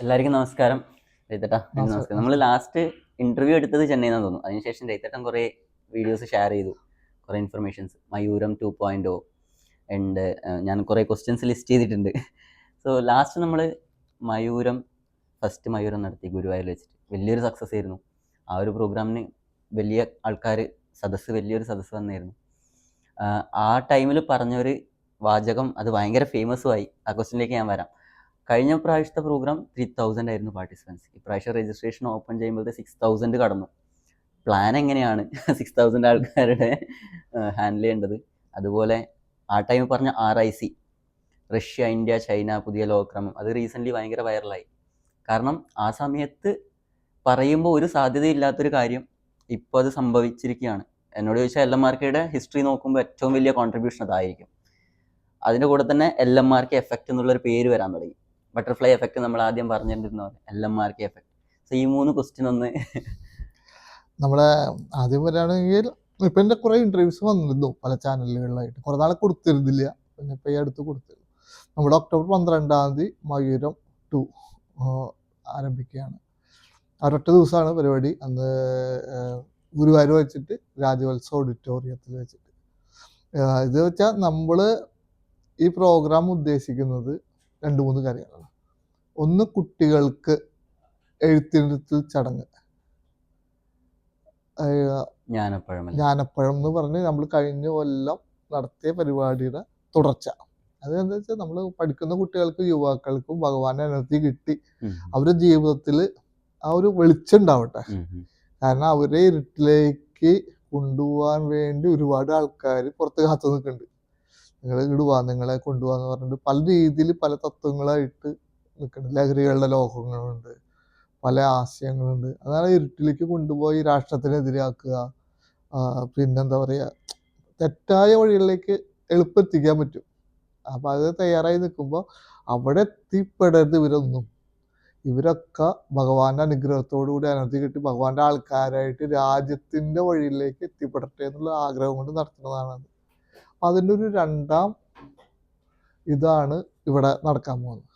എല്ലാവർക്കും നമസ്കാരം. രൈതേട്ടാ നമസ്കാരം. നമസ്കാരം. നമ്മൾ ലാസ്റ്റ് ഇന്റർവ്യൂ എടുത്തത് ചെന്നൈയിൽ നിന്നാണ് തോന്നുന്നു. അതിനുശേഷം രൈതേട്ടൻ കുറേ വീഡിയോസ് ഷെയർ ചെയ്തു, കുറേ ഇൻഫർമേഷൻസ്. മയൂരം 2.0 ഉണ്ട്. ഞാൻ കുറേ ക്വസ്റ്റ്യൻസ് ലിസ്റ്റ് ചെയ്തിട്ടുണ്ട്. സോ ലാസ്റ്റ് നമ്മൾ ഫസ്റ്റ് മയൂരം നടത്തി ഗുരുവായൂർ വെച്ചിട്ട് വലിയൊരു സക്സസ് ആയിരുന്നു. ആ ഒരു പ്രോഗ്രാമിന് വലിയ ആൾക്കാർ, വലിയൊരു സദസ്സ് വന്നായിരുന്നു. ആ ടൈമിൽ പറഞ്ഞൊരു വാചകം അത് ഭയങ്കര ഫേമസുമായി. ആ ക്വസ്റ്റ്യനിലേക്ക് ഞാൻ വരാം. കഴിഞ്ഞ പ്രാവശ്യത്തെ പ്രോഗ്രാം 3000 ആയിരുന്നു പാർട്ടിസിപ്പൻസ്. ഇപ്രാവശ്യം രജിസ്ട്രേഷൻ ഓപ്പൺ ചെയ്യുമ്പോഴത്തെ 6000 കടന്നു. പ്ലാൻ എങ്ങനെയാണ് 6000 ആൾക്കാരുടെ ഹാൻഡിൽ ചെയ്യേണ്ടത്? അതുപോലെ ആ ടൈം പറഞ്ഞ RIC, റഷ്യ, ഇന്ത്യ, ചൈന, പുതിയ ലോകക്രമം, അത് റീസെൻ്റ്ലി ഭയങ്കര വൈറലായി. കാരണം ആ സമയത്ത് പറയുമ്പോൾ ഒരു സാധ്യതയില്ലാത്തൊരു കാര്യം ഇപ്പോൾ അത് സംഭവിച്ചിരിക്കുകയാണ്. എന്നോട് ചോദിച്ചാൽ LMRKയുടെ ഹിസ്റ്ററി നോക്കുമ്പോൾ ഏറ്റവും വലിയ കോൺട്രിബ്യൂഷൻ അതായിരിക്കും. അതിൻ്റെ കൂടെ തന്നെ LMRK എഫക്റ്റ് എന്നുള്ളൊരു പേര് വരാൻ തുടങ്ങി. ബട്ടർഫ്ലൈ എഫക്റ്റ് നമ്മൾ ആദ്യം പറഞ്ഞിരുന്ന LMRK എഫക്റ്റ്. സോ ഈ 3 ക്വസ്റ്റ്യൻ ഒന്ന് നമ്മളെ ആദ്യം വരികയാണെങ്കിൽ ഇപ്പം എൻ്റെ കുറേ ഇൻ്റർവ്യൂസ് വന്നിരുന്നു പല ചാനലുകളിലായിട്ട്. കുറേ നാളെ കൊടുത്തിരുന്നില്ല, പിന്നെ ഇപ്പം ഈ അടുത്ത് കൊടുത്തിരുന്നു. നമ്മുടെ ഒക്ടോബർ 12 മയൂരം 2 ആരംഭിക്കുകയാണ്. ഒരൊറ്റ ദിവസമാണ് പരിപാടി. അന്ന് ഗുരുവായൂർ വെച്ചിട്ട് രാജവത്സവ ഓഡിറ്റോറിയത്തിൽ വെച്ചിട്ട്. ഇത് വെച്ചാൽ നമ്മൾ ഈ പ്രോഗ്രാം ഉദ്ദേശിക്കുന്നത് 2-3 കാര്യങ്ങളാണ്. ഒന്ന്, കുട്ടികൾക്ക് എഴുത്തിരുത്തൽ ചടങ്ങ്, ജ്ഞാനപ്പഴം എന്ന് പറഞ്ഞ് നമ്മൾ കഴിഞ്ഞ കൊല്ലം നടത്തിയ പരിപാടിയുടെ തുടർച്ച. അതെന്താ വെച്ചാൽ നമ്മൾ പഠിക്കുന്ന കുട്ടികൾക്കും യുവാക്കൾക്കും ഭഗവാന്റെ എനർജി കിട്ടി അവരുടെ ജീവിതത്തിൽ ആ ഒരു വെളിച്ചം ഉണ്ടാവട്ടെ. കാരണം അവരെ ഇരുട്ടിലേക്ക് കൊണ്ടുപോകാൻ വേണ്ടി ഒരുപാട് ആൾക്കാർ പുറത്ത് കാത്തു നിൽക്കുന്നുണ്ട്. നിങ്ങൾ ഇടുവാ, നിങ്ങളെ കൊണ്ടുപോകാന്ന് പറഞ്ഞിട്ട് പല രീതിയിൽ പല തത്വങ്ങളായിട്ട് നിൽക്കുന്നുണ്ട്. ലഹരികളുടെ ലോകങ്ങളുണ്ട്, പല ആശയങ്ങളുണ്ട്. അതാണ് ഇരുട്ടിലേക്ക് കൊണ്ടുപോയി രാഷ്ട്രത്തിനെതിരാക്കുക. പിന്നെന്താ പറയുക, തെറ്റായ വഴികളിലേക്ക് എളുപ്പമെത്തിക്കാൻ പറ്റും. അപ്പം അത് തയ്യാറായി നിൽക്കുമ്പോൾ അവിടെ എത്തിപ്പെടരുത് ഇവരൊന്നും. ഇവരൊക്കെ ഭഗവാന്റെ അനുഗ്രഹത്തോടു കൂടി എനർജി കിട്ടി ഭഗവാന്റെ ആൾക്കാരായിട്ട് രാജ്യത്തിൻ്റെ വഴിയിലേക്ക് എത്തിപ്പെടട്ടെ എന്നുള്ള ആഗ്രഹം കൊണ്ട് നടത്തുന്നതാണ്. അപ്പം അതിൻ്റെ ഒരു രണ്ടാം ഇതാണ് ഇവിടെ നടക്കാൻ പോകുന്നത്.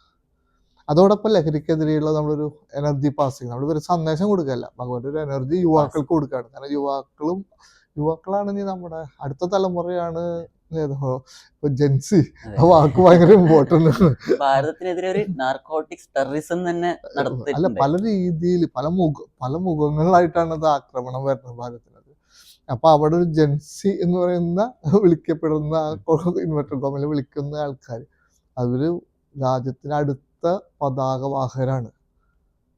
അതോടൊപ്പം ലഹരിക്കെതിരെയുള്ള നമ്മളൊരു എനർജി പാസിങ്, നമ്മളൊരു സന്ദേശം കൊടുക്കുകയല്ല, ഭഗവാന്റെ ഒരു എനർജി യുവാക്കൾക്ക് കൊടുക്കുകയാണ്. കാരണം യുവാക്കളാണ് ഇനി നമ്മുടെ അടുത്ത തലമുറയാണ്. ജെൻസി ആ വാക്ക് ഭയങ്കര ഇമ്പോർട്ടൻ്റ് ആണ്. ഭാരതത്തിനെതിരെ ഒരു നാർക്കോട്ടിക്സ് ടെററിസം തന്നെ അല്ല, പല രീതിയിൽ പല മുഖങ്ങളിലായിട്ടാണ് അത് ആക്രമണം വരുന്നത് ഭാരതത്തിനത്. അപ്പൊ അവിടെ ഒരു ജെൻസി എന്ന് പറയുന്ന വിളിക്കപ്പെടുന്ന ഇൻവെർട്ടർ കോമിൽ വിളിക്കുന്ന ആൾക്കാർ, അവര് രാജ്യത്തിന് അടുത്ത പതാകവാഹകരാണ്.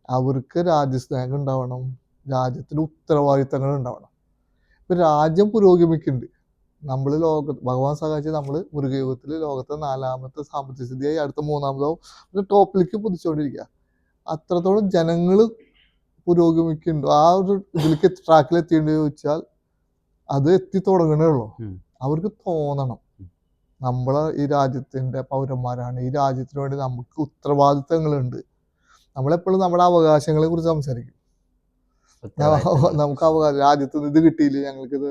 അവർക്ക് രാജ്യസ്നേഹം ഉണ്ടാവണം, രാജ്യത്തിന് ഉത്തരവാദിത്തങ്ങൾ ഉണ്ടാവണം. ഇപ്പൊ രാജ്യം പുരോഗമിക്കുന്നുണ്ട്. നമ്മൾ ഭഗവാൻ സഹായിച്ച് നമ്മൾ മുരുകയുഗത്തിൽ ലോകത്തെ 4ാമത്തെ സാമ്പത്തിക സ്ഥിതിയായി, അടുത്ത 3ാമതാവും ഒരു ടോപ്പിലേക്ക് കുതിച്ചുകൊണ്ടിരിക്കുക. അത്രത്തോളം ജനങ്ങൾ പുരോഗമിക്കുന്നുണ്ട്. ആ ഒരു ഇതിലേക്ക് ട്രാക്കിലെത്തിയെന്ന് ചോദിച്ചാൽ അത് എത്തിത്തുടങ്ങണേ ഉള്ളൂ. അവർക്ക് തോന്നണം നമ്മൾ ഈ രാജ്യത്തിൻ്റെ പൗരന്മാരാണ്, ഈ രാജ്യത്തിന് വേണ്ടി നമുക്ക് ഉത്തരവാദിത്തങ്ങളുണ്ട്. നമ്മളെപ്പോഴും നമ്മുടെ അവകാശങ്ങളെ കുറിച്ച് സംസാരിക്കും. നമുക്ക് രാജ്യത്ത് നിന്ന് ഇത് കിട്ടിയില്ല, ഞങ്ങൾക്കിത്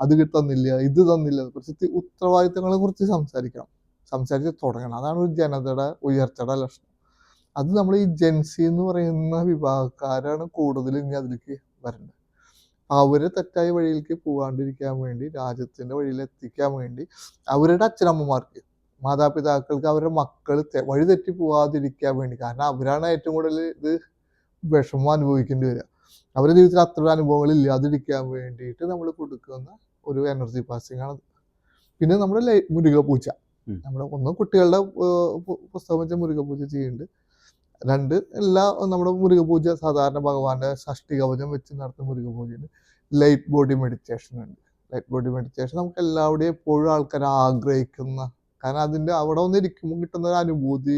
അത് തന്നില്ല, ഇത് തന്നില്ല. കുറച്ച് ഉത്തരവാദിത്തങ്ങളെ കുറിച്ച് സംസാരിച്ച് തുടങ്ങണം. അതാണ് ഒരു ജനതയുടെ ഉയർച്ചയുടെ ലക്ഷണം. അത് നമ്മൾ ഈ ജെൻസി എന്ന് പറയുന്ന വിഭാഗക്കാരാണ് കൂടുതൽ ഇനി അതിലേക്ക് വരേണ്ടത്. അവര് തെറ്റായ വഴിയിലേക്ക് പോകാണ്ടിരിക്കാൻ വേണ്ടി, രാജ്യത്തിന്റെ വഴിയിൽ എത്തിക്കാൻ വേണ്ടി അവരുടെ അച്ഛനമ്മമാർക്ക്, മാതാപിതാക്കൾക്ക് അവരുടെ മക്കൾ വഴി തെറ്റി പോകാതിരിക്കാൻ വേണ്ടി. കാരണം അവരാണ് ഏറ്റവും കൂടുതൽ ഇത് വിഷമം അനുഭവിക്കേണ്ടി വരിക. അവരുടെ ജീവിതത്തിൽ അത്ര അനുഭവങ്ങൾ ഇല്ലാതിരിക്കാൻ വേണ്ടിയിട്ട് നമ്മൾ കൊടുക്കുന്ന ഒരു എനർജി പാസിംഗ് ആണ്. പിന്നെ നമ്മുടെ മുരുകപൂജ, നമ്മുടെ കുട്ടികളുടെ പുസ്തകം വെച്ച മുരുകപൂജ ചെയ്യുന്നുണ്ട്. 2, നമ്മുടെ മുരുകപൂജ സാധാരണ ഭഗവാന്റെ ഷഷ്ടി കവചം വെച്ച് നടത്തുന്ന മുരുകപൂജയുണ്ട്. ലൈറ്റ് ബോഡി മെഡിറ്റേഷൻ ഉണ്ട്. ലൈറ്റ് ബോഡി മെഡിറ്റേഷൻ നമുക്ക് എല്ലാവരുടെയും എപ്പോഴും ആൾക്കാർ ആഗ്രഹിക്കുന്ന, കാരണം അതിൻ്റെ അവിടെ വന്നിരിക്കുമ്പോൾ കിട്ടുന്ന ഒരു അനുഭൂതി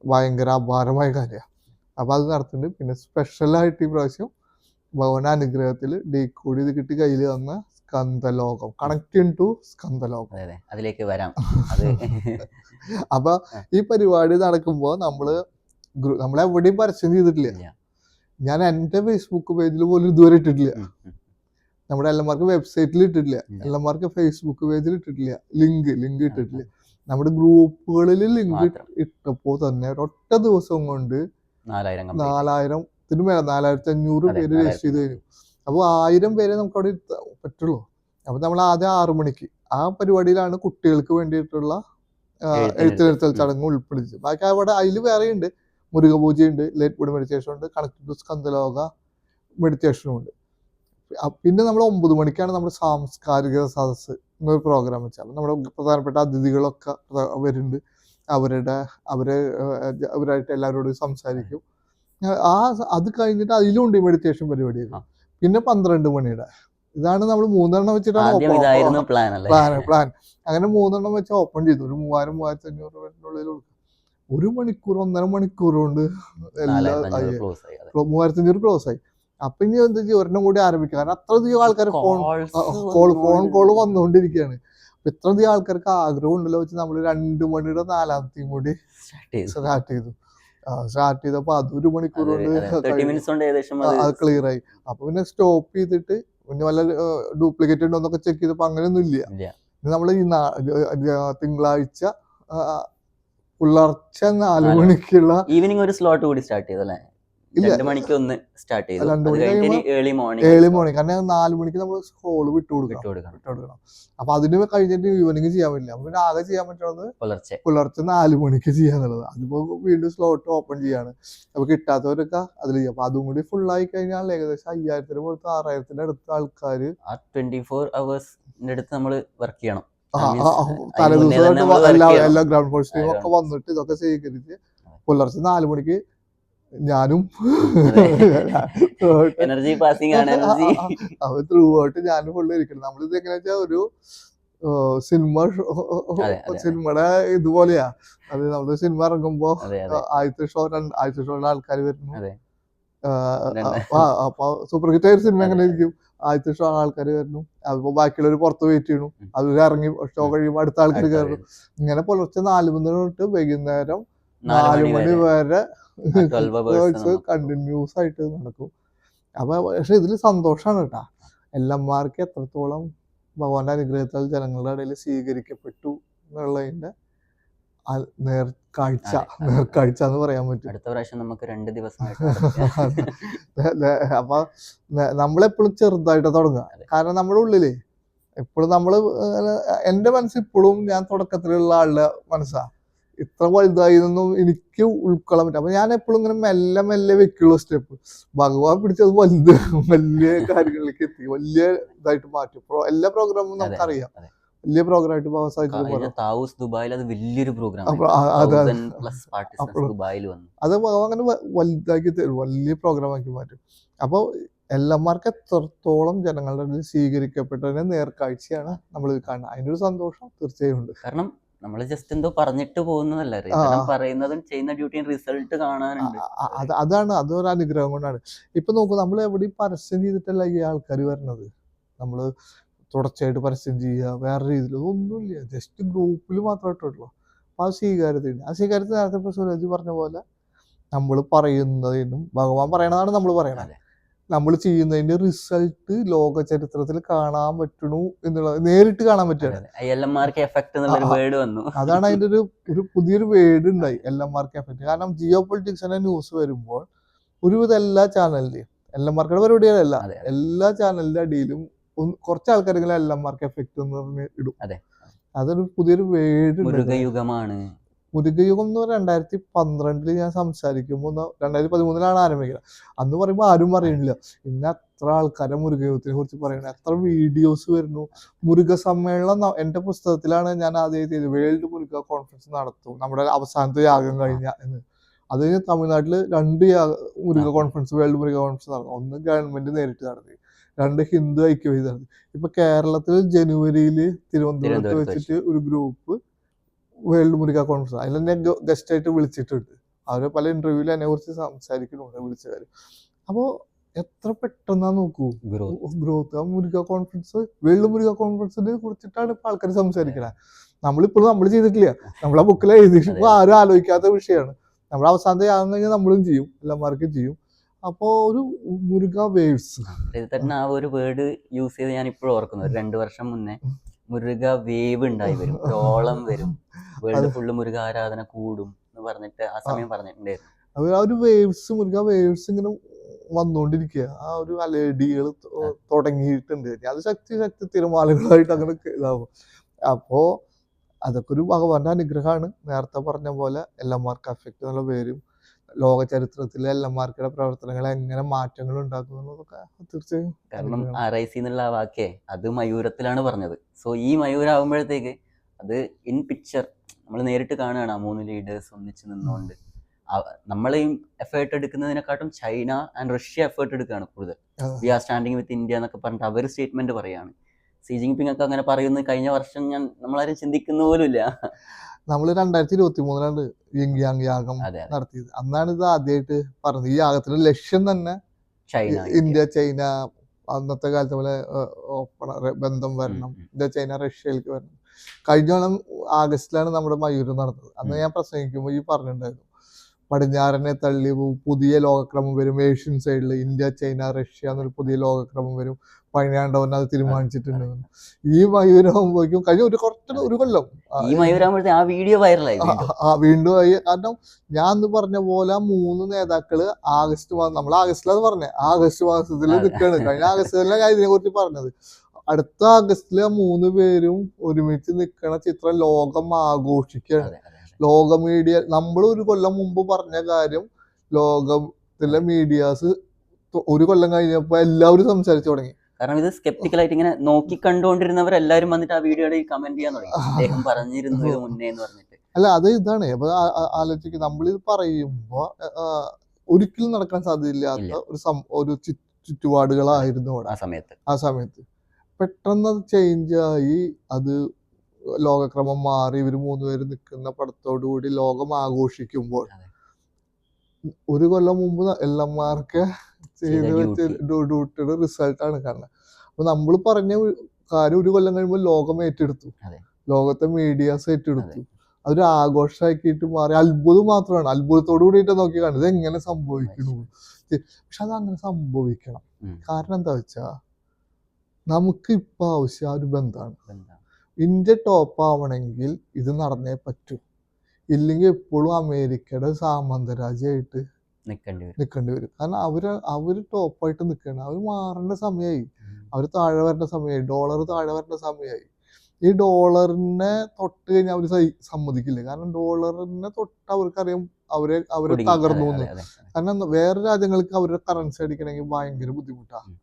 ഭയങ്കര അപാരമായ കാര്യമാണ്. അപ്പം അത് നടത്തുന്നുണ്ട്. പിന്നെ സ്പെഷ്യലായിട്ട് ഈ പ്രാവശ്യം ഭഗവാന്റെ അനുഗ്രഹത്തിൽ ഡീകോഡ് ചെയ്ത് കിട്ടി കയ്യിൽ തന്ന സ്കന്ദലോകം, കണക്റ്റിംഗ് ടു സ്കന്ദലോകം, അതിലേക്ക് വരാം. അപ്പൊ ഈ പരിപാടി നടക്കുമ്പോൾ നമ്മളെവിടെയും പരസ്യം ചെയ്തിട്ടില്ല. ഞാൻ എൻ്റെ ഫേസ്ബുക്ക് പേജിൽ പോലും ഇതുവരെ ഇട്ടിട്ടില്ല. നമ്മുടെ LMRK വെബ്സൈറ്റിൽ ഇട്ടിട്ടില്ല, LMRK ഫേസ്ബുക്ക് പേജിൽ ഇട്ടിട്ടില്ല, ലിങ്ക് ഇട്ടിട്ടില്ല. നമ്മുടെ ഗ്രൂപ്പുകളിൽ ലിങ്ക് ഇട്ടപ്പോൾ തന്നെ ഒരൊറ്റ ദിവസം കൊണ്ട് 4000 complete. 4000-ന് മേലെ 4500 അതെ, പേര് രജിസ്റ്റർ ചെയ്ത് കഴിഞ്ഞു. അപ്പോൾ 1000 പേരെ നമുക്ക് അവിടെ ഇരുത്താൻ പറ്റുള്ളൂ. അപ്പോൾ നമ്മൾ ആദ്യം 6 മണിക്ക് ആ പരിപാടിയിലാണ് കുട്ടികൾക്ക് വേണ്ടിയിട്ടുള്ള എഴുത്തിനിരുത്തൽ ചടങ്ങ് ഉൾപ്പെടുത്തി. ബാക്കി അവിടെ അതിൽ വേറെയുണ്ട്, മുരുക പൂജയുണ്ട്, ലേറ്റ് ബോഡി മെഡിറ്റേഷൻ ഉണ്ട്, കണക്ട് ടു സ്കന്ദലോക മെഡിറ്റേഷനും ഉണ്ട്. പിന്നെ നമ്മൾ 9 മണിക്കാണ് നമ്മുടെ സാംസ്കാരിക സദസ്സ് എന്നൊരു പ്രോഗ്രാം വെച്ചാൽ. അപ്പം നമ്മുടെ പ്രധാനപ്പെട്ട അതിഥികളൊക്കെ വരുന്നുണ്ട്. അവരായിട്ട് എല്ലാവരോടും സംസാരിക്കും. അത് കഴിഞ്ഞിട്ട് അതിലുണ്ട് മെഡിറ്റേഷൻ പരിപാടിയൊക്കെ. പിന്നെ 12 മണിയുടെ ഇതാണ് നമ്മൾ 3 വെച്ചിട്ടാണ് പ്ലാൻ. അങ്ങനെ 3 വെച്ച് ഓപ്പൺ ചെയ്തു. ഒരു 3000-3500 പേരിനുള്ളിൽ കൊടുക്കും. 1 മണിക്കൂർ 1.5 മണിക്കൂർ കൊണ്ട് എല്ലാം 3500 ക്ലോസ് ആയി. അപ്പൊ ഇനി എന്താ ചെയ്യുക, ഒരെണ്ണം കൂടി ആരംഭിക്കുക. കാരണം അത്രയധികം ആൾക്കാർ ഫോൺ കോൾ വന്നുകൊണ്ടിരിക്കുകയാണ്. അപ്പൊ ഇത്രയധികം ആൾക്കാർക്ക് ആഗ്രഹം ഉണ്ടല്ലോ വെച്ച് നമ്മൾ 2 മണിയുടെ 4-ാമത്തെയും കൂടി സ്റ്റാർട്ട് ചെയ്തു. സ്റ്റാർട്ട് ചെയ്തപ്പോ അത് 1 മണിക്കൂർ കൊണ്ട് അത് ക്ലിയർ ആയി. അപ്പൊ പിന്നെ സ്റ്റോപ്പ് ചെയ്തിട്ട് പിന്നെ വല്ല ഡ്യൂപ്ലിക്കേറ്റ് ഉണ്ടോ എന്നൊക്കെ ചെക്ക് ചെയ്തപ്പോ അങ്ങനെയൊന്നും ഇല്ല. നമ്മൾ ഈ തിങ്കളാഴ്ച പുലർച്ചെ 4 മണിക്കുള്ള ഈവനിങ് ഒരു സ്ലോട്ട് കൂടി സ്റ്റാർട്ട് ചെയ്തല്ലേ? 2 മണിക്ക് ഒന്ന് സ്റ്റാർട്ട് ചെയ്തു. 2 മണി ഏർലി മോർണിംഗ്. കാരണം 4 മണിക്ക് നമ്മൾ സ്കൂൾ വിട്ടുകൊടുക്കണം. അപ്പൊ അതിന് കഴിഞ്ഞിട്ട് ഈവനിങ് ചെയ്യാൻ പറ്റില്ല. അപ്പൊ പിന്നെ ആകെ ചെയ്യാൻ പറ്റുന്നത് പുലർച്ചെ 4 മണിക്ക് ചെയ്യാന്നുള്ളത്. അതിപ്പോ വീണ്ടും സ്ലോട്ട് ഓപ്പൺ ചെയ്യാണ്. അപ്പൊ കിട്ടാത്തവരൊക്കെ അതിൽ ചെയ്യാം. അപ്പൊ അതും കൂടി ഫുൾ ആയി കഴിഞ്ഞാൽ ഏകദേശം 5000-ന് പുറത്ത് 6000-ന്റെ അടുത്ത ആൾക്കാര് 24 hours അടുത്ത് നമ്മൾ വർക്ക് ചെയ്യണം. തലേദിവസമായിട്ട് എല്ലാ ഗ്രൗണ്ട് ഫോഴ്സ് ടീം ഒക്കെ വന്നിട്ട് ഇതൊക്കെ സ്വീകരിച്ച് പുലർച്ചെ 4 മണിക്ക് ഞാനും എനർജി പാസിംഗ് ആണ്. അപ്പൊ ത്രൂ ഔട്ട് ഞാനും ഫുള്ള് ഇരിക്കണം. നമ്മളിത് എങ്ങനെയാ വെച്ചാൽ ഒരു സിനിമയുടെ ഇതുപോലെയാ. അത് നമ്മള് സിനിമ ഇറങ്ങുമ്പോ ആദ്യത്തെ ഷോയുടെ ആൾക്കാർ വരുന്നു. അപ്പൊ സൂപ്പർ ഹിറ്റ് ആയ സിനിമ എങ്ങനെ ഇരിക്കും, ആദ്യത്തെ ഷോ ആൾക്കാർ വരുന്നു, അതിപ്പോ ബാക്കിയുള്ളവർ പുറത്ത് വെയിറ്റ് ചെയ്യണു, അത് ഇറങ്ങി ഷോ കഴിയുമ്പോൾ അടുത്ത ആൾക്കാർ കയറുന്നു. ഇങ്ങനെ പുലർച്ചെ 4 മണി തൊട്ട് വൈകുന്നേരം 4 മണി വരെ കണ്ടിന്യൂസ് ആയിട്ട് നടക്കും. അപ്പൊ പക്ഷെ ഇതിൽ സന്തോഷമാണ് കേട്ടാ. എല്ലാമാർക്കും എത്രത്തോളം ഭഗവാന്റെ അനുഗ്രഹത്താൽ ജനങ്ങളുടെ ഇടയിൽ സ്വീകരിക്കപ്പെട്ടു എന്നുള്ളതിന്റെ നേർക്കാഴ്ച എന്ന് പറയാൻ പറ്റും. അടുത്ത പ്രാവശ്യം നമുക്ക് 2 ദിവസമായിട്ട് അപ്പൊ നമ്മളെപ്പോഴും ചെറുതായിട്ട് തുടങ്ങുക. കാരണം നമ്മുടെ ഉള്ളില് എപ്പോഴും നമ്മള് എന്റെ മനസ്സിപ്പോഴും ഞാൻ തുടക്കത്തിലുള്ള ആളുടെ മനസ്സാ. ഇത്ര വലുതായിരുന്നൊന്നും എനിക്ക് ഉൾക്കൊള്ളാൻ പറ്റും. അപ്പൊ ഞാൻ എപ്പോഴും ഇങ്ങനെ മെല്ലെ മെല്ലെ വെക്കുള്ള സ്റ്റെപ്പ്. ഭഗവാൻ പിടിച്ചത് വലിയ കാര്യങ്ങളിലേക്ക് എത്തി, വലിയ ഇതായിട്ട് മാറ്റും. എല്ലാ പ്രോഗ്രാമും നമുക്കറിയാം, വലിയ പ്രോഗ്രാമായിട്ട് പോകാൻ സാധിച്ചു. ദുബായിൽ അത് വലിയൊരു പ്രോഗ്രാം, അത് അങ്ങനെ വലുതാക്കി തരും, വലിയ പ്രോഗ്രാമാക്കി മാറ്റും. അപ്പോൾ എല്ലാമാർക്കും എത്രത്തോളം ജനങ്ങളുടെ ഇടയിൽ സ്വീകരിക്കപ്പെട്ടതിന്റെ നേർക്കാഴ്ചയാണ് നമ്മൾ കാണുന്നത്. അതിൻ്റെ ഒരു സന്തോഷം തീർച്ചയായും ഉണ്ട്. കാരണം നമ്മൾ ജസ്റ്റ് എന്തോ പറഞ്ഞിട്ട് പോകുന്നതല്ല, പറയുന്നതും ചെയ്യുന്ന ഡ്യൂട്ടിയും റിസൾട്ട് കാണാനുണ്ട്. അതൊരു അനുഗ്രഹം കൊണ്ടാണ്. ഇപ്പൊ നോക്കൂ, നമ്മൾ എവിടെയും പരസ്യം ചെയ്തിട്ടല്ല ഈ ആൾക്കാർ വരുന്നത്. നമ്മള് തുടർച്ചയായിട്ട് പരസ്യം ചെയ്യുക വേറെ രീതിയിൽ ഒന്നുമില്ല, ജസ്റ്റ് ഗ്രൂപ്പിൽ മാത്രമേ ഇട്ടുള്ളൂ. അപ്പൊ ആ സ്വീകാര്യതയുണ്ട്. ആ സ്വീകാര്യത നേരത്തെ ഇപ്പൊ സുരജ് പറഞ്ഞ പോലെ നമ്മൾ പറയുന്നതിനും ഭഗവാൻ പറയണതാണ് നമ്മൾ പറയണത്. നമ്മൾ ചെയ്യുന്നതിന്റെ റിസൾട്ട് ലോക ചരിത്രത്തിൽ കാണാൻ പറ്റണു എന്നുള്ളത് നേരിട്ട് കാണാൻ പറ്റുകയാണ്. അതാണ് അതിന്റെ ഒരു പുതിയൊരു വേർഡ് ഉണ്ടായി, എൽഎംആർക്ക് എഫക്ട്. കാരണം ജിയോ പൊളിറ്റിക്സിന്റെ ന്യൂസ് വരുമ്പോൾ ഒരുവിധം എല്ലാ ചാനലിന്റെയും, എൽഎംആർക്കുടെ പരിപാടികളല്ല, എല്ലാ ചാനലിന്റെ അടിയിലും കുറച്ച് ആൾക്കാരെങ്കിലും എൽഎംആർക്ക് എഫക്ട് എന്ന് പറഞ്ഞ് ഇടും. അതൊരു പുതിയൊരു വേർഡ്. മുരുകയുഗം എന്ന് പറഞ്ഞാൽ 2012 ഞാൻ സംസാരിക്കുമ്പോൾ 2013 ആരംഭിക്കുന്നത്. അന്ന് പറയുമ്പോൾ ആരും പറയണില്ല. ഇന്ന് എത്ര ആൾക്കാരെ മുരുകയുഗത്തിനെ കുറിച്ച് പറയണത്, എത്ര വീഡിയോസ് വരുന്നു. മുരുക സമ്മേളനം എന്റെ പുസ്തകത്തിലാണ് ഞാൻ ആദ്യമായി ചെയ്തത്. വേൾഡ് മുരുക കോൺഫറൻസ് നടത്തും നമ്മുടെ അവസാനത്തെ യാഗം കഴിഞ്ഞ എന്ന്. അത് കഴിഞ്ഞ് തമിഴ്നാട്ടിൽ 2 Muruga conference, world Muruga conference നടന്നു. ഒന്ന് ഗവൺമെന്റ് നേരിട്ട് നടത്തി, 2 ഹിന്ദു ഐക്യവേദി നടത്തി. ഇപ്പൊ കേരളത്തിൽ ജനുവരിയിൽ തിരുവനന്തപുരത്ത് വെച്ചിട്ട് ഒരു ഗ്രൂപ്പ് വേൾഡ് മുരുക കോൺഫറൻസ്, അതിലെന്നെ ഗസ്റ്റ് ആയിട്ട് വിളിച്ചിട്ടുണ്ട്. അവരെ പല ഇന്റർവ്യൂവിൽ എന്നെ കുറിച്ച് സംസാരിക്കുന്നുണ്ട് വിളിച്ചവർ. അപ്പോൾ എത്ര പെട്ടെന്നാ നോക്കൂ ഗ്രോത്ത്. ആ മുരുക കോൺഫറൻസ്, വേൾഡ് മുരുക കോൺഫറൻസിനെ കുറിച്ചിട്ടാണ് ഇപ്പൊ ആൾക്കാർ സംസാരിക്കുന്നത്. നമ്മളിപ്പോഴും നമ്മൾ ചെയ്തിട്ടില്ല, നമ്മളെ ബുക്കിൽ എഴുതിയിട്ട് ആരും ആലോചിക്കാത്ത വിഷയമാണ്. നമ്മുടെ അവസാനത്തെ യാഗം കഴിഞ്ഞാൽ നമ്മളും ചെയ്യും, എല്ലാവർക്കും ചെയ്യും. അപ്പോ ഒരു മുരുക വേവ്സ് ആ ഒരു വേർഡ് യൂസ് ചെയ്ത് ഞാൻ ഇപ്പോഴും ഓർക്കുന്നത്. 2 വർഷം മുന്നേ മുരുക വേവ് ഉണ്ടായി വരും, ഓളം വരും, വേൾഡ് ഫുള്ള് മുരുക ആരാധന കൂടും എന്ന് പറഞ്ഞിട്ട് ആ സമയം പറഞ്ഞിട്ടുണ്ടായിരുന്നു. അവർ ആ ഒരു വേവ്സ് മുറുക വേവ്സ് ഇങ്ങനെ വന്നുകൊണ്ടിരിക്കുക. ആ ഒരു അലടികൾ തുടങ്ങിയിട്ടുണ്ട്. അത് ശക്തി തിരമാലകളായിട്ട് അങ്ങനെ ഇതാവും. അപ്പോ അതൊക്കെ ഒരു ഭഗവാന്റെ അനുഗ്രഹമാണ്. നേരത്തെ പറഞ്ഞ പോലെ എൽഎംആർക്ക് എഫക്റ്റ് എന്നുള്ള പേരും ലോക ചരിത്രത്തിലെ എൽഎംആർക്കിയുടെ പ്രവർത്തനങ്ങൾ എങ്ങനെ മാറ്റങ്ങൾ ഉണ്ടാക്കുന്നു എന്നുള്ളതൊക്കെ തീർച്ചയായും കാരണം അനുഗ്രഹമാണ്. RIC എന്നുള്ള ആ വാക്കേ അത് മയൂരത്തിലാണ് പറഞ്ഞത്. സോ ഈ മയൂരാകുമ്പോഴത്തേക്ക് അത് ഇൻ പിക്ചർ നമ്മൾ നേരിട്ട് കാണുകയാണ് ആ 3 ലീഡേഴ്സ് ഒന്നിച്ച് നിന്നുകൊണ്ട്. നമ്മളെയും എഫേർട്ട് എടുക്കുന്നതിനെക്കാട്ടും ചൈന ആൻഡ് റഷ്യ എഫേർട്ട് എടുക്കുകയാണ് കൂടുതൽ. We are standing with India എന്നൊക്കെ പറഞ്ഞിട്ട് അവർ സ്റ്റേറ്റ്മെന്റ് പറയാണ്. സി ജിൻപിങ് ഒക്കെ അങ്ങനെ പറയുന്നത് കഴിഞ്ഞ വർഷം നമ്മളാരും ചിന്തിക്കുന്ന പോലും ഇല്ല. നമ്മൾ 2023 യിങ്യാങ് യാഗം നടത്തിയത്. അന്നാണ് ഇത് ആദ്യമായിട്ട് പറഞ്ഞത്. ഈ യാഗത്തിന്റെ ലക്ഷ്യം തന്നെ ഇന്ത്യ ചൈന അന്നത്തെ കാലത്തെ പോലെ ബന്ധം വരണം, ഇന്ത്യ ചൈന റഷ്യയിലേക്ക് വരണം. കഴിഞ്ഞ കൊല്ലം ആഗസ്റ്റിലാണ് നമ്മുടെ മയൂരം നടന്നത്. അന്ന് ഞാൻ പ്രസംഗിക്കുമ്പോൾ ഈ പറഞ്ഞിട്ടുണ്ടായിരുന്നു, പടിഞ്ഞാറനെ തള്ളി പുതിയ ലോകക്രമം വരും, ഏഷ്യൻ സൈഡിൽ ഇന്ത്യ ചൈന റഷ്യ എന്നൊരു പുതിയ ലോകക്രമം വരും, പഴയാണ്ടവൻ അത് തീരുമാനിച്ചിട്ടുണ്ട്. ഈ മയൂരാകുമ്പോഴേക്കും കഴിഞ്ഞ ഒരു കൊല്ലം ഈ മയൂരാകുമ്പോഴത്തെ ആ വീഡിയോ വൈറലായി വീണ്ടും ആയി. കാരണം ഞാൻ അന്ന് പറഞ്ഞ പോലെ 3 നേതാക്കള് ആഗസ്റ്റ് മാസം, നമ്മൾ ആഗസ്റ്റിലാണ് പറഞ്ഞത്, ആഗസ്റ്റ് മാസത്തിൽ നിൽക്കുകയാണ്. കഴിഞ്ഞ ആഗസ്റ്റിലാണ് ഞാൻ ഇതിനെ കുറിച്ച് പറഞ്ഞത്. അടുത്ത ആഗസ്റ്റില് 3 പേരും ഒരുമിച്ച് നിൽക്കണ ചിത്രം ലോകം ആഘോഷിക്കുകയാണ്. ലോക മീഡിയ, നമ്മൾ ഒരു കൊല്ലം മുമ്പ് പറഞ്ഞ കാര്യം ലോകത്തിലെ മീഡിയാസ് ഒരു കൊല്ലം കഴിഞ്ഞപ്പോ എല്ലാവരും സംസാരിച്ചു തുടങ്ങി. കാരണം ഇത് സ്കെപ്റ്റിക്കലായിട്ട് ഇങ്ങനെ നോക്കി കണ്ടുകൊണ്ടിരുന്നവരെല്ലാരും വന്നിട്ട് ആ വീഡിയോയുടെ കമന്റ് ചെയ്യാൻ തുടങ്ങി, അദ്ദേഹം പറഞ്ഞിരുന്നു ഇത് മുന്നേ എന്ന് പറഞ്ഞിട്ട്. അല്ല, അത് ഇതാണ്. അപ്പൊ ആലോചിക്കുക, നമ്മളിത് പറയുമ്പോ ഒരിക്കലും നടക്കാൻ സാധ്യതയില്ലാത്ത ഒരു ചുറ്റുപാടുകളായിരുന്നു അവിടെ ആ സമയത്ത്. പെട്ടെന്ന് അത് ചേഞ്ച് ആയി, അത് ലോകക്രമം മാറി. ഇവർ 3 പേര് നിൽക്കുന്ന പടത്തോടുകൂടി ലോകം ആഘോഷിക്കുമ്പോൾ ഒരു കൊല്ലം മുമ്പ് എൽഎംആർക്ക് ചെയ്ത് വെച്ച ഡ്യൂട്ടിയുടെ റിസൾട്ടാണ് കാണുന്നത്. അപ്പൊ നമ്മൾ പറഞ്ഞ കാര്യം ഒരു കൊല്ലം കഴിയുമ്പോൾ ലോകം ഏറ്റെടുത്തു, ലോകത്തെ മീഡിയാസ് ഏറ്റെടുത്തു, അതൊരു ആഘോഷമാക്കിയിട്ട് മാറി. അത്ഭുതം മാത്രമാണ്, അത്ഭുതത്തോടു കൂടിയിട്ട് നോക്കി കാണുന്നത് ഇത് എങ്ങനെ സംഭവിക്കുന്നു. പക്ഷെ അതങ്ങനെ സംഭവിക്കണം. കാരണം എന്താ വെച്ചാ, നമുക്ക് ഇപ്പൊ ആവശ്യം ആ ഒരു ബന്ധമാണ്. ഇന്ത്യ ടോപ്പ് ആവണമെങ്കിൽ ഇത് നടന്നേ പറ്റൂ. ഇല്ലെങ്കിൽ എപ്പോഴും അമേരിക്കയുടെ സാമന്തരാജ്യമായിട്ട് നിൽക്കേണ്ടി വരും. കാരണം അവര് ടോപ്പായിട്ട് നിൽക്കണം. അവർ മാറേണ്ട സമയമായി, അവർ താഴെ വരേണ്ട സമയമായി, ഡോളർ താഴെ വരേണ്ട സമയമായി. ഈ ഡോളറിനെ തൊട്ട് കഴിഞ്ഞാൽ അവർ സമ്മതിക്കില്ല. കാരണം ഡോളറിനെ തൊട്ട് അവർക്കറിയാം അവരെ തകർന്നു. കാരണം വേറെ രാജ്യങ്ങൾക്ക് അവരുടെ കറൻസി അടിക്കണമെങ്കിൽ ഭയങ്കര ബുദ്ധിമുട്ടാണ്.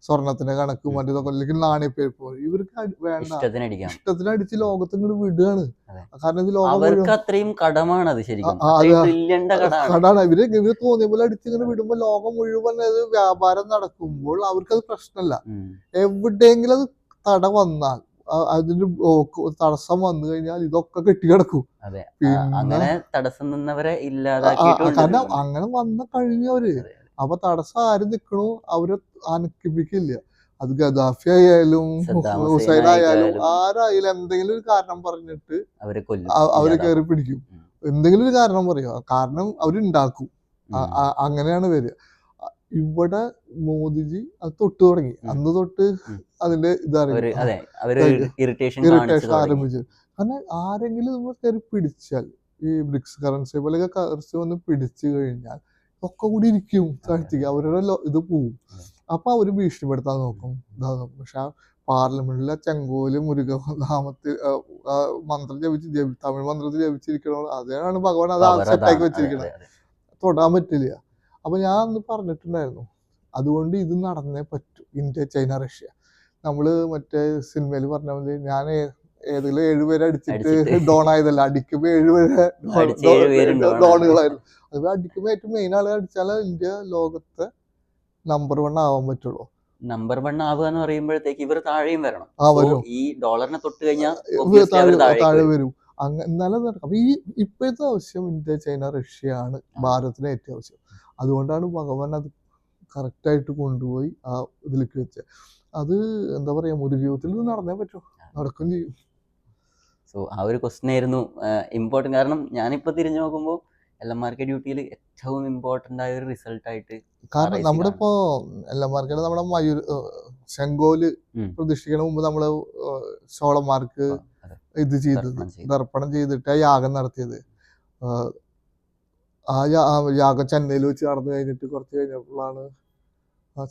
സ്വർണത്തിന്റെ കണക്കും മറ്റേതൊക്കെ, അല്ലെങ്കിൽ നാണയപ്പേര് പോലെ. ഇവർക്ക് വേണ്ട, ഇഷ്ടത്തിന് അടിച്ച് ലോകത്തിങ്ങോട്ട് വിടുകയാണ്. കാരണം ഇത് അത്രയും കടമാണ്, കടാണ്. ഇവര് തോന്നിയ പോലെ അടിച്ചിങ്ങനെ വിടുമ്പോ ലോകം മുഴുവൻ അത് വ്യാപാരം നടക്കുമ്പോൾ അവർക്കത് പ്രശ്നമല്ല. എവിടെയെങ്കിലും അത് തട വന്നാൽ, അതിന് തടസ്സം വന്നു കഴിഞ്ഞാൽ ഇതൊക്കെ കെട്ടിക്കിടക്കും. പിന്നെ തടസ്സം നിന്നവരെ കാരണം അങ്ങനെ വന്ന കഴിഞ്ഞവര്. അപ്പൊ തടസ്സം ആര് നിൽക്കണോ അവരെ അനക്കിപ്പിക്കില്ല. അത് ഗദാഫി ആയാലും ഹുസൈൻ ആയാലും ആരായാലും എന്തെങ്കിലും ഒരു കാരണം പറഞ്ഞിട്ട് അവര് കയറി പിടിക്കും. എന്തെങ്കിലും ഒരു കാരണം പറയുക, കാരണം അവരുണ്ടാക്കും. അങ്ങനെയാണ് വരിക. ഇവിടെ മോദിജി അത് തൊട്ട് തുടങ്ങി. അന്ന് തൊട്ട് അതിന്റെ ഇറിറ്റേഷൻ ആരംഭിച്ചു. കാരണം ആരെങ്കിലും നമ്മൾ കയറി പിടിച്ചാൽ, ഈ ബ്രിക്സ് കറൻസി പോലെയൊക്കെ കറൻസി വന്ന് പിടിച്ചു കഴിഞ്ഞാൽ ഒക്കെ കൂടി ഇരിക്കും, താഴ്ത്തിക്ക് അവരുടെ ഇത് പോവും. അപ്പൊ അവര് ഭീഷണിപ്പെടുത്താൻ നോക്കും. പക്ഷെ പാർലമെന്റിലെ ചെങ്കോല് മുരുകനാമത്തിൽ മന്ത്രം തമിഴ് മന്ത്രത്തിൽ ജപിച്ചിരിക്കണോ, അതാണ് ഭഗവാൻ അത് സെറ്റാക്കി വെച്ചിരിക്കണത്. തൊടാൻ പറ്റില്ല. അപ്പൊ ഞാൻ അന്ന് പറഞ്ഞിട്ടുണ്ടായിരുന്നു, അതുകൊണ്ട് ഇത് നടന്നേ പറ്റൂ. India China Russia. നമ്മള് മറ്റേ സിനിമയിൽ പറഞ്ഞ പോലെ, ഞാൻ ഏതെങ്കിലും 7 പേരെ അടിച്ചിട്ട് ഡോൺ ആയതല്ല, അടിക്കുമ്പോ 7 പേരെ ഡോണുകളായിരുന്നു. അത് അടിക്കുമ്പോ ഏറ്റവും മെയിൻ ആളെ അടിച്ചാലേ ഇന്ത്യ ലോകത്തെ നമ്പർ 1 ആവാൻ പറ്റുള്ളൂ. നമ്പർ 1 ആവുക എന്ന് പറയുമ്പോഴത്തേക്ക് ഇവർ താഴെയും വരണം. ഈ ഡോളറിനെ തൊട്ട് കഴിഞ്ഞാൽ താഴെ വരും. എന്നാലും അപ്പൊ ഈ ഇപ്പോഴത്തെ ആവശ്യം ഇന്ത്യ ചൈന റഷ്യ ആണ് ഭാരതത്തിന് ഏറ്റവും ആവശ്യം. അതുകൊണ്ടാണ് ഭഗവാൻ അത് കറക്റ്റായിട്ട് കൊണ്ടുപോയി ആ ഇതിലേക്ക് വെച്ചത്. അത് എന്താ പറയാ, മുരുകത്തിൽ ഇത് നടന്നേ പറ്റൂ, നടക്കും ചെയ്യും. സോ ആ ഒരു ക്വസ്റ്റ്യൻ ആയിരുന്നു ഇമ്പോർട്ടൻറ്റ്. കാരണം ഞാനിപ്പോൾ തിരിഞ്ഞു നോക്കുമ്പോൾ എൽഎംആർകെ ഡ്യൂട്ടിയിൽ ഏറ്റവും ഇമ്പോർട്ടൻ്റ് ആയ ഒരു റിസൾട്ട് ആയിട്ട്, കാരണം നമ്മുടെ ഇപ്പോ എൽഎംആർകെ നമ്മുടെ ചെങ്കോല് പ്രതിഷ്ഠിക്കണ മുമ്പ് നമ്മള് ചോളന്മാർക്ക് ഇത് ചെയ്തത്, ദർപ്പണം ചെയ്തിട്ട് യാഗം നടത്തിയത്. ആ യാഗം ചെന്നൈയിൽ വെച്ച് നടന്നു കഴിഞ്ഞിട്ട് കുറച്ച് കഴിഞ്ഞപ്പോഴാണ്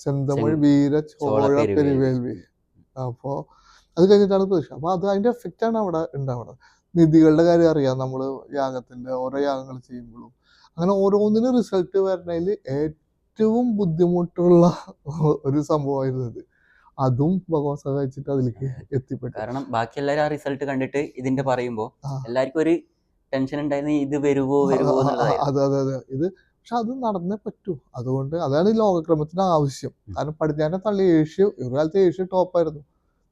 ചെന്തമിഴ് വീര ചോഴ പെരുവേൽവി. അപ്പോൾ അത് കഴിഞ്ഞിട്ടാണ് പ്രതിഷ്ഠ. അപ്പോൾ അത് അതിൻ്റെ എഫക്റ്റാണ് അവിടെ ഉണ്ടാവുന്നത്. നിധികളുടെ കാര്യം അറിയാം, നമ്മൾ യാഗത്തിൻ്റെ ഓരോ യാഗങ്ങൾ ചെയ്യുമ്പോഴും അങ്ങനെ ഓരോന്നിനും റിസൾട്ട് വരണതിൽ ഏറ്റവും ബുദ്ധിമുട്ടുള്ള ഒരു സംഭവമായിരുന്നു ഇത്. അതും ഭഗവാൻ സഹായിച്ചിട്ട് അതിലേക്ക് എത്തിപ്പെട്ടു. കാരണം ബാക്കി എല്ലാവരും ആ റിസൾട്ട് കണ്ടിട്ട് ഇതിന്റെ പറയുമ്പോൾ എല്ലാവർക്കും ഒരു ടെൻഷൻ ഉണ്ടായിരുന്നു, ഇത് വരുവോ അതെ അതെ അതെ. ഇത് പക്ഷെ അത് നടന്നേ പറ്റൂ. അതുകൊണ്ട് അതാണ് ഈ ലോകക്രമത്തിന്റെ ആവശ്യം. കാരണം പടിഞ്ഞാറെ തള്ളി ഏഷ്യ ഒരു കാലത്ത് ഏഷ്യ ടോപ്പായിരുന്നു.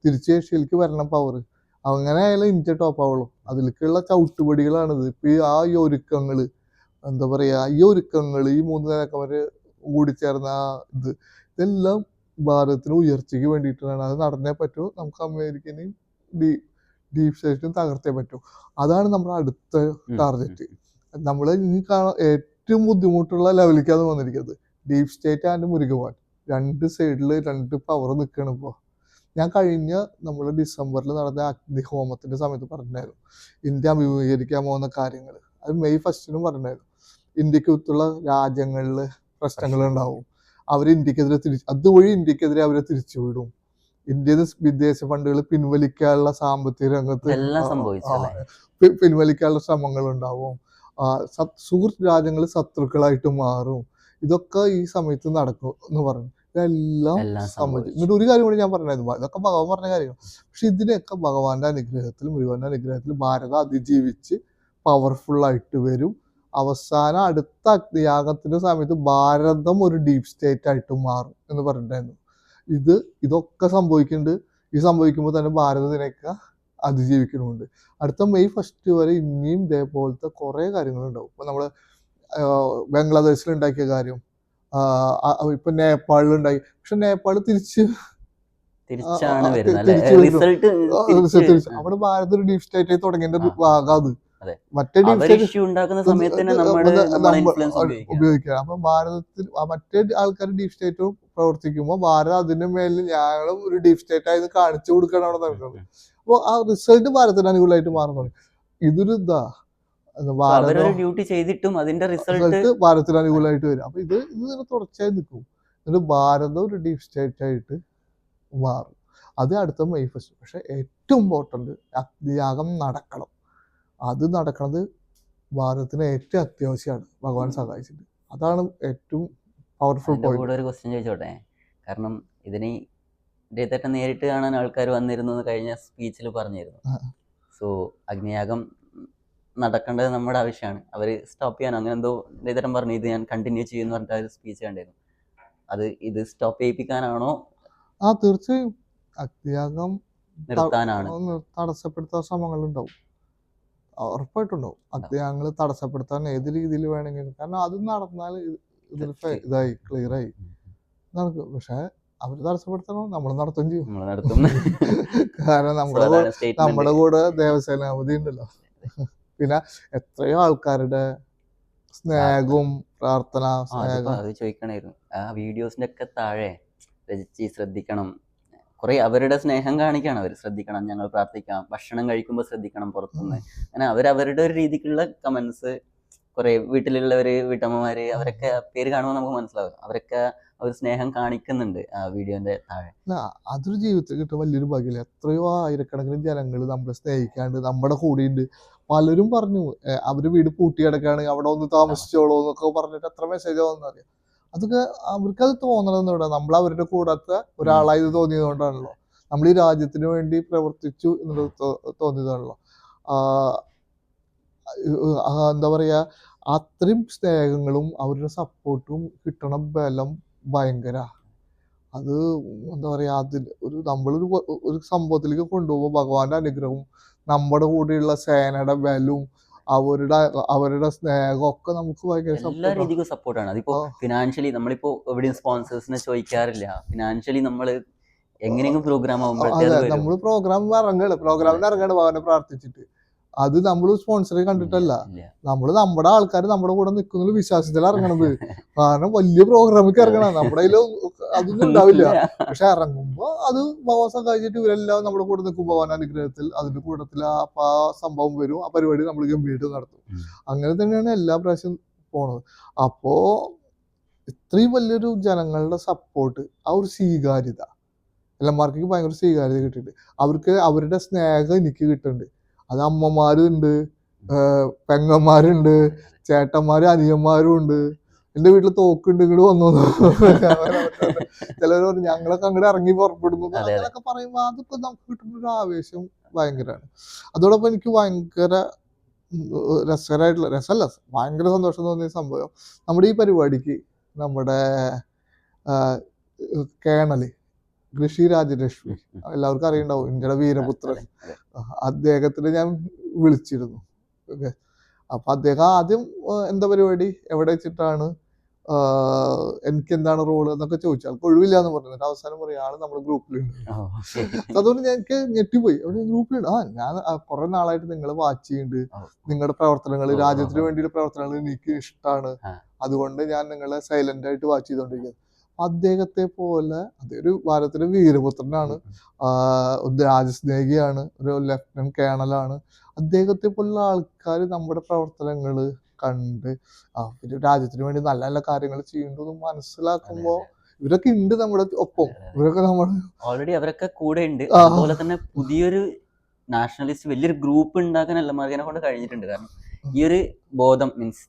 തിരിച്ച് ഏഷ്യയിലേക്ക് വരണം പവർ. അങ്ങനെ ആയാലും ഇന്ത്യ ടോപ്പാവുള്ളൂ. അതിലേക്കുള്ള ചവിട്ടുപടികളാണിത്. ഇപ്പൊ ഈ ഒരുക്കങ്ങള് എന്താ പറയാ, ഈ ഒരുക്കങ്ങൾ ഈ 3 നേതാക്കന്മാര് കൂടിച്ചേർന്ന ഇതെല്ലാം ഭാരതത്തിന് ഉയർച്ചയ്ക്ക് വേണ്ടിയിട്ടാണ്. അത് നടന്നേ പറ്റൂ. നമുക്ക് അമേരിക്കനെയും ഡീപ് സ്റ്റേറ്റിനും തകർത്തേ പറ്റൂ. അതാണ് നമ്മുടെ അടുത്ത ടാർഗറ്റ്. നമ്മൾ ഇനി ഏറ്റവും ബുദ്ധിമുട്ടുള്ള ലെവലിലേക്കാണ് വന്നിരിക്കുന്നത്. ഡീപ് സ്റ്റേറ്റ് ആൻഡ് മുരുകവാൻ 2 സൈഡിൽ 2 പവർ നിൽക്കണം. ഇപ്പോൾ ഞാൻ കഴിഞ്ഞ നമ്മൾ ഡിസംബറിൽ നടന്ന അഗ്നിഹോമത്തിന്റെ സമയത്ത് പറഞ്ഞായിരുന്നു ഇന്ത്യ അഭിമുഖീകരിക്കാൻ പോകുന്ന കാര്യങ്ങൾ. അത് മെയ് 1 പറഞ്ഞായിരുന്നു. ഇന്ത്യക്കുള്ള രാജ്യങ്ങളിൽ പ്രശ്നങ്ങൾ ഉണ്ടാവും, അവർ ഇന്ത്യക്കെതിരെ അതുവഴി ഇന്ത്യക്കെതിരെ അവരെ തിരിച്ചുവിടും, ഇന്ത്യയിൽ വിദേശ ഫണ്ടുകൾ പിൻവലിക്കാനുള്ള സാമ്പത്തിക രംഗത്ത് പിൻവലിക്കാനുള്ള ശ്രമങ്ങൾ ഉണ്ടാവും, സുഹൃത്ത് രാജ്യങ്ങൾ ശത്രുക്കളായിട്ട് മാറും. ഇതൊക്കെ ഈ സമയത്ത് നടക്കും എന്ന് പറഞ്ഞു. ഇതെല്ലാം സംഭവിച്ചു. എന്നിട്ട് ഒരു കാര്യം കൂടി ഞാൻ പറഞ്ഞായിരുന്നു, ഇതൊക്കെ ഭഗവാൻ പറഞ്ഞ കാര്യങ്ങൾ. പക്ഷെ ഇതിനെയൊക്കെ ഭഗവാന്റെ അനുഗ്രഹത്തിൽ മുരുകന്റെ അനുഗ്രഹത്തിൽ ഭാരതം അതിജീവിച്ച് പവർഫുൾ ആയിട്ട് വരും. അവസാനം അടുത്ത അഗ്നിയാഗത്തിന്റെ സമയത്ത് ഭാരതം ഒരു ഡീപ് സ്റ്റേറ്റ് ആയിട്ട് മാറും എന്ന് പറഞ്ഞിട്ടായിരുന്നു. ഇതൊക്കെ സംഭവിക്കുന്നുണ്ട്. ഇത് സംഭവിക്കുമ്പോൾ തന്നെ ഭാരതത്തിനൊക്കെ അതിജീവിക്കുന്നുണ്ട്. അടുത്ത മെയ് 1 വരെ ഇനിയും ഇതേപോലത്തെ കുറെ കാര്യങ്ങളുണ്ടാവും. ഇപ്പൊ നമ്മള് ബംഗ്ലാദേശിൽ ഉണ്ടാക്കിയ കാര്യം, ഇപ്പൊ നേപ്പാളിലുണ്ടായി. പക്ഷെ നേപ്പാൾ അവിടെ ഭാരത ഒരു ഡീപ് സ്റ്റേറ്റ് ആയി തുടങ്ങേണ്ട ഭാഗം അത്. മറ്റേ ഉപയോഗിക്കുക. അപ്പൊ ഭാരതത്തിൽ മറ്റേ ആൾക്കാർ ഡീപ് സ്റ്റേറ്റ് പ്രവർത്തിക്കുമ്പോൾ ഭാരതം അതിന്റെ മേലിൽ ഞങ്ങളും ഒരു ഡീപ് സ്റ്റേറ്റ് ആയത് കാണിച്ചു കൊടുക്കണം അവിടെ നടക്കുന്നത്. അപ്പൊ ആ റിസൾട്ട് ഭാരതത്തിന് അനുകൂലമായിട്ട് മാറുന്നു. ഇതൊരു ഡ്യൂട്ടി ചെയ്തിട്ടും അതിന്റെ റിസൾട്ട് ഭാരതത്തിന് അനുകൂലമായിട്ട് വരും. അപ്പൊ ഇത് തുടർച്ചയായി നിൽക്കും. എന്നിട്ട് ഭാരതം ഒരു ഡീപ് സ്റ്റേറ്റ് ആയിട്ട് മാറും. അത് അടുത്ത മെയ് 1. പക്ഷെ ഏറ്റവും ഇമ്പോർട്ടന്റ് അഗ്നിയാഗം നടക്കണം. അത് നടക്കുന്നത് ഭാരതത്തിന് ഏറ്റവും അത്യാവശ്യമാണ്. ഭഗവാൻ സഹായിച്ചിട്ട് അതാണ് ഏറ്റവും പവർഫുൾ പോയിന്റ്. ഒരു ക്വസ്റ്റ്യൻ ചോദിച്ചോട്ടെ? കാരണം ഇതിന് നേരിട്ട് കാണാൻ ആൾക്കാർ വന്നിരുന്നു കഴിഞ്ഞ സ്പീച്ചിൽ പറഞ്ഞിരുന്നു. സോ അഗ്നിയാഗം നടക്കേണ്ടത് നമ്മുടെ ആവശ്യമാണ്, അവര് സ്റ്റോപ്പ് ചെയ്യാനോ അങ്ങനെ എന്തോ ഇതരം പറഞ്ഞു. ഇത് ഞാൻ കണ്ടിന്യൂ ചെയ്യുമെന്ന് പറഞ്ഞിട്ട് ഒരു സ്പീച്ച് കണ്ടിരുന്നു. ഇത് സ്റ്റോപ്പ് ചെയ്യിപ്പിക്കാനാണോ? തീർച്ചയായും അഗ്നിയാഗം നിർത്താനാണ്. തടസ്സപ്പെടുത്താൻ ശ്രമങ്ങളുണ്ടാവും, ഉറപ്പായിട്ടുണ്ടാവും. അഗ്നിയാഗങ്ങൾ തടസ്സപ്പെടുത്താൻ ഏത് രീതിയിൽ വേണമെങ്കിലും. കാരണം അത് നടന്നാൽ ഇതായി ക്ലിയർ ആയി നടക്കും. പക്ഷെ അവര് തടസ്സപ്പെടുത്തണം, നമ്മൾ നടത്തുകയും ചെയ്യും. കാരണം നമ്മുടെ കൂടെ ദേവസേനാപതി ഉണ്ടല്ലോ. പിന്നെ എത്രയോ ആൾക്കാരുടെ സ്നേഹവും പ്രാർത്ഥന അത് ചോദിക്കണായിരുന്നു. ആ വീഡിയോസിന്റെ ഒക്കെ താഴെ രചിച്ച് ശ്രദ്ധിക്കണം, കുറെ അവരുടെ സ്നേഹം കാണിക്കാണ്. അവർ ശ്രദ്ധിക്കണം, ഞങ്ങൾ പ്രാർത്ഥിക്കാം, ഭക്ഷണം കഴിക്കുമ്പോൾ ശ്രദ്ധിക്കണം പുറത്തുനിന്ന്. അങ്ങനെ അവരുടെ ഒരു രീതിക്കുള്ള കമന്റ്സ്. കുറെ വീട്ടിലുള്ളവര്, വീട്ടമ്മമാര്, അവരൊക്കെ പേര് കാണുമ്പോൾ നമുക്ക് മനസ്സിലാവും അവരൊക്കെ ഒരു സ്നേഹം കാണിക്കുന്നുണ്ട് ആ വീഡിയോന്റെ താഴെ. അതൊരു ജീവിതത്തിൽ കിട്ടുന്ന വലിയൊരു ഭാഗ്യമില്ല. എത്രയോ ആയിരക്കണക്കിന് ജനങ്ങൾ നമ്മളെ സ്നേഹിക്കാണ്ട് നമ്മുടെ കൂടെയുണ്ട്. പലരും പറഞ്ഞു അവര് വീട് പൂട്ടിക്കിടക്കാണ്, അവിടെ ഒന്ന് താമസിച്ചോളൂ എന്നൊക്കെ പറഞ്ഞിട്ട് എത്ര മെസ്സേജ് വന്നറിയാം. അതൊക്കെ അവർക്കത് തോന്നണമെന്ന് ഇവിടെ നമ്മൾ അവരുടെ കൂടാത്ത ഒരാളായത് തോന്നിയതുകൊണ്ടാണല്ലോ. നമ്മൾ ഈ രാജ്യത്തിന് വേണ്ടി പ്രവർത്തിച്ചു എന്നുള്ളത് തോന്നിയതാണല്ലോ. എന്താ പറയാ, അത്രയും സ്നേഹങ്ങളും അവരുടെ സപ്പോർട്ടും കിട്ടണ ബലം ഭയങ്കര. അത് എന്താ പറയാ, അതിൽ നമ്മളൊരു സംഭവത്തിലേക്ക് കൊണ്ടുപോകുമ്പോൾ ഭഗവാന്റെ അനുഗ്രഹവും നമ്മുടെ കൂടെയുള്ള സേനയുടെ ബലവും അവരുടെ സ്നേഹം ഒക്കെ നമുക്ക് ഭയങ്കര എല്ലാ രീതിക്കും സപ്പോർട്ടാണ്. അതിപ്പോ ഫിനാൻഷ്യലി നമ്മളിപ്പോ എവിടെയും സ്പോൺസേഴ്സിനെ ചോദിക്കാറില്ല. ഫിനാൻഷ്യലി നമ്മള് എങ്ങനെയെങ്കിലും പ്രോഗ്രാം ആവുമ്പോഴത്തേക്കും നമ്മള് പ്രോഗ്രാമിന് ഇറങ്ങാണ് ഭഗവാനെ പ്രാർത്ഥിച്ചിട്ട്. അത് നമ്മൾ സ്പോൺസറെ കണ്ടിട്ടല്ല, നമ്മള് നമ്മുടെ ആൾക്കാർ നമ്മുടെ കൂടെ നിൽക്കുന്ന വിശ്വാസത്തിൽ ഇറങ്ങണത്. കാരണം വലിയ പ്രോഗ്രാമിലേക്ക് ഇറങ്ങണം, നമ്മുടെ കയ്യിൽ അതൊന്നും ഉണ്ടാവില്ല. പക്ഷെ ഇറങ്ങുമ്പോ അത് ഭഗവാൻ സഹായിച്ചിട്ട് ഇവരെല്ലാം നമ്മുടെ കൂടെ നിൽക്കും. ഭഗവാൻ അനുഗ്രഹത്തിൽ അതിന്റെ കൂട്ടത്തിൽ ആ സംഭവം വരും, ആ പരിപാടി നമ്മൾ ഗംഭീരമായിട്ട് നടത്തും. അങ്ങനെ തന്നെയാണ് എല്ലാ പ്രാവശ്യം പോണത്. അപ്പോ ഇത്രയും വലിയൊരു ജനങ്ങളുടെ സപ്പോർട്ട്, ആ ഒരു സ്വീകാര്യത, എല്ലന്മാർക്ക് ഭയങ്കര സ്വീകാര്യത കിട്ടിയിട്ടുണ്ട്. അവർക്ക് അവരുടെ സ്നേഹം എനിക്ക് കിട്ടുന്നുണ്ട്. അത് അമ്മമാരുണ്ട്, പെങ്ങന്മാരുണ്ട്, ചേട്ടന്മാരും അനിയന്മാരും ഉണ്ട്. എൻ്റെ വീട്ടിൽ തോക്കുണ്ട്, ഇങ്ങോട്ട് വന്നു. ചിലവർ പറഞ്ഞു ഞങ്ങളൊക്കെ അങ്ങോട്ട് ഇറങ്ങി പുറപ്പെടുന്നു. അങ്ങനെയൊക്കെ പറയുമ്പോൾ അതിപ്പോ നമുക്ക് കിട്ടുന്ന ഒരു ആവേശം ഭയങ്കരമാണ്. അതോടൊപ്പം എനിക്ക് ഭയങ്കര രസമല്ല, ഭയങ്കര സന്തോഷം തോന്നിയ സംഭവം, നമ്മുടെ ഈ പരിപാടിക്ക് നമ്മുടെ കേണല് ഋഷി രാജലക്ഷ്മി, എല്ലാവർക്കും അറിയണ്ടാവും, ഇന്ത്യയുടെ വീരപുത്രൻ, അദ്ദേഹത്തിന് ഞാൻ വിളിച്ചിരുന്നു. ഓക്കെ, അപ്പൊ അദ്ദേഹം ആദ്യം എന്താ പരിപാടി, എവിടെ വെച്ചിട്ടാണ്, എനിക്ക് എന്താണ് റോള് എന്നൊക്കെ ചോദിച്ചു. ആൾക്ക് ഒഴിവില്ല എന്ന് പറഞ്ഞു. അവസാനം പറയും ആള് നമ്മുടെ ഗ്രൂപ്പിലുണ്ട്. അതുകൊണ്ട് എനിക്ക് ഞെട്ടിപ്പോയി. അവിടെ ഗ്രൂപ്പിലുണ്ട്. ഞാൻ കുറെ നാളായിട്ട് നിങ്ങളെ വാച്ച് ചെയ്യുന്നുണ്ട്, നിങ്ങളുടെ പ്രവർത്തനങ്ങൾ, രാജ്യത്തിന് വേണ്ടിയുള്ള പ്രവർത്തനങ്ങൾ എനിക്ക് ഇഷ്ടമാണ്, അതുകൊണ്ട് ഞാൻ നിങ്ങളെ സൈലന്റ് ആയിട്ട് വാച്ച് ചെയ്തോണ്ടിരിക്കുന്നത്. അദ്ദേഹത്തെ പോലെ അതൊരു ഭാരതത്തിലെ വീരപുത്രനാണ്, രാജ്യസ്നേഹിയാണ്, ഒരു ലഫ്റ്റനന്റ് കേണലാണ്. അദ്ദേഹത്തെ പോലുള്ള ആൾക്കാർ നമ്മുടെ പ്രവർത്തനങ്ങള് കണ്ട് അവര് രാജ്യത്തിന് വേണ്ടി നല്ല നല്ല കാര്യങ്ങൾ ചെയ്യുന്നത് മനസ്സിലാക്കുമ്പോ ഇവരൊക്കെ ഉണ്ട് നമ്മുടെ ഒപ്പം. ഇവരൊക്കെ നമ്മുടെ ഓൾറെഡി അവരൊക്കെ കൂടെ ഉണ്ട്. അതുപോലെ തന്നെ പുതിയൊരു നാഷണലിസ്റ്റ് വലിയൊരു ഗ്രൂപ്പ് ഉണ്ടാക്കാൻ എല്ലമാർക്കിനെ കൊണ്ട് കഴിഞ്ഞിട്ടുണ്ട്. കാരണം ഈ ഒരു ബോധം മീൻസ്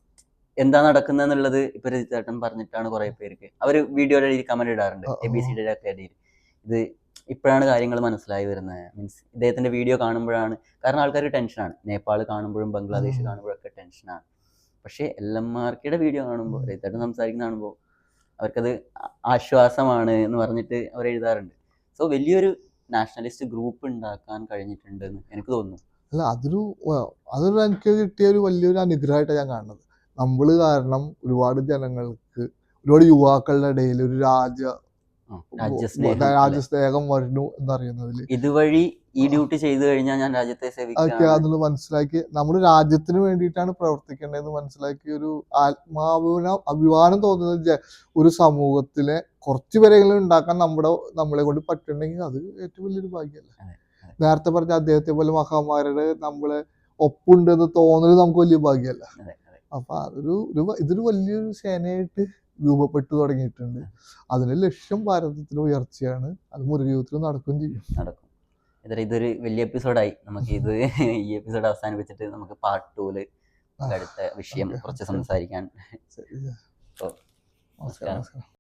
എന്താ നടക്കുന്നതെന്നുള്ളത് ഇപ്പൊ ചേട്ടൻ പറഞ്ഞിട്ടാണ് കുറെ പേർക്ക് അവർ വീഡിയോയുടെ ഇടയിൽ കമന്റ് ഇടാറുണ്ട്. ABCD ഒക്കെ ഇടയിൽ ഇത് ഇപ്പോഴാണ് കാര്യങ്ങൾ മനസ്സിലായി വരുന്നത്. മീൻസ് ഇദ്ദേഹത്തിന്റെ വീഡിയോ കാണുമ്പോഴാണ്, കാരണം ആൾക്കാർക്ക് ടെൻഷനാണ്, നേപ്പാൾ കാണുമ്പോഴും ബംഗ്ലാദേശ് കാണുമ്പോഴൊക്കെ ടെൻഷനാണ്. പക്ഷെ എല്ലമാർക്കിയുടെ വീഡിയോ കാണുമ്പോൾ, ചേട്ടൻ സംസാരിക്കുന്ന കാണുമ്പോൾ അവർക്കത് ആശ്വാസമാണ് എന്ന് പറഞ്ഞിട്ട് അവർ എഴുതാറുണ്ട്. സോ വലിയൊരു നാഷണലിസ്റ്റ് ഗ്രൂപ്പ് ഉണ്ടാക്കാൻ കഴിഞ്ഞിട്ടുണ്ട് എന്ന് എനിക്ക് തോന്നുന്നു. അല്ല, അതൊരു എനിക്ക് കിട്ടിയ ഒരു വലിയൊരു അനുഗ്രഹമായിട്ടാണ് ഞാൻ കാണുന്നത്. നമ്മള് കാരണം ഒരുപാട് ജനങ്ങൾക്ക്, ഒരുപാട് യുവാക്കളുടെ ഇടയിൽ ഒരു രാജ്യസ്നേഹം വരുന്നു എന്നറിയുന്നതിൽ ഇതുവഴി ഈ ഡ്യൂട്ടി ചെയ്തു കഴിഞ്ഞാൽ ഞാൻ രാജ്യത്തെ സേവിക്കുക മനസ്സിലാക്കി, നമ്മുടെ രാജ്യത്തിന് വേണ്ടിയിട്ടാണ് പ്രവർത്തിക്കേണ്ടതെന്ന് മനസ്സിലാക്കി ഒരു അഭിമാനം തോന്നുന്ന ഒരു സമൂഹത്തിലെ കുറച്ചു പേരെങ്കിലും ഉണ്ടാക്കാൻ നമ്മളെ കൊണ്ട് പറ്റുന്നുണ്ടെങ്കിൽ അത് ഏറ്റവും വലിയൊരു ഭാഗ്യമല്ലേ. നേരത്തെ പറഞ്ഞ അദ്ദേഹത്തെ പോലെ മഹാന്മാരുടെ നമ്മളെ ഒപ്പുണ്ടെന്ന് തോന്നല് നമുക്ക് വലിയ ഭാഗ്യമല്ല. അപ്പൊ ഇതൊരു വലിയൊരു സേനയായിട്ട് രൂപപ്പെട്ടു തുടങ്ങിയിട്ടുണ്ട്. അതിന്റെ ലക്ഷ്യം ഭാരതത്തിലെ ഉയർച്ചയാണ്. അത് മുരുകയൂത്തിൽ നടക്കുകയും ചെയ്യും. ഇതൊരു വലിയ എപ്പിസോഡായി. നമുക്ക് ഈ എപ്പിസോഡ് അവസാനിപ്പിച്ചിട്ട് നമുക്ക് പാർട്ട് 2 അടുത്ത വിഷയം കുറച്ച് സംസാരിക്കാൻ. നമസ്കാരം.